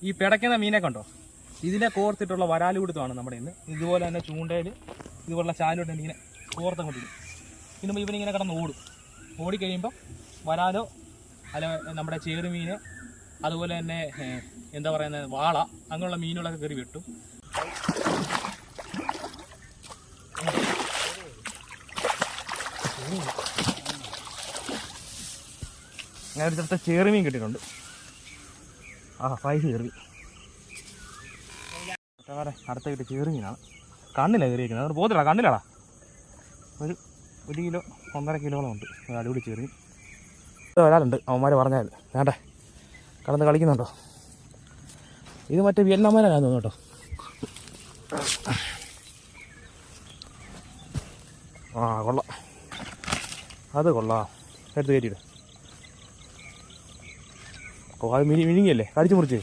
ഈ പിടയ്ക്കുന്ന മീനെ കണ്ടോ, ഇതിനെ കോർത്തിട്ടുള്ള വരാലുപിടുത്തമാണ് നമ്മുടെ ഇന്ന്. ഇതുപോലെ തന്നെ ചൂണ്ടയിൽ ഇതുപോലുള്ള ചാലോട്ട് ഇങ്ങനെ കോർത്തം കൊണ്ടിരിക്കും. പിന്നെ ഇവനിങ്ങനെ കിടന്ന് ഓടും. ഓടിക്കഴിയുമ്പോൾ വരാലോ അല്ല നമ്മുടെ ചേറുമീന്, അതുപോലെ തന്നെ എന്താ പറയുന്നത് വാള, അങ്ങനെയുള്ള മീനുകളൊക്കെ കയറി വെട്ടും. അങ്ങനെ ഒരു സ്ഥലത്തെ ചേറുമീൻ കിട്ടിയിട്ടുണ്ട്. ഫൈസ് കയറി അടുത്ത കിട്ടിയ ചേറുമീനാണ്. കണ്ണിലാണ് കയറിയിരിക്കുന്നത്. അത് പോത്തില്ല, കണ്ണിലാടാ. ഒരു 1 കിലോ 1.5 കിലോളം ഉണ്ട്. അടിപൊളി ചേറി വരാറുണ്ട് അവന്മാർ പറഞ്ഞാൽ. വേണ്ടേ കടന്ന് കളിക്കുന്നുണ്ടോ? ഇത് മറ്റേ വിയറ്റ്നാമേനാന്ന് തോന്നുന്നു കേട്ടോ. കൊള്ളാം, അത് കൊള്ളാം. എടുത്ത് കയറ്റിയിട്ട് അത് മിനിങ്ങിയല്ലേ, കടിച്ചു മുറിച്ച്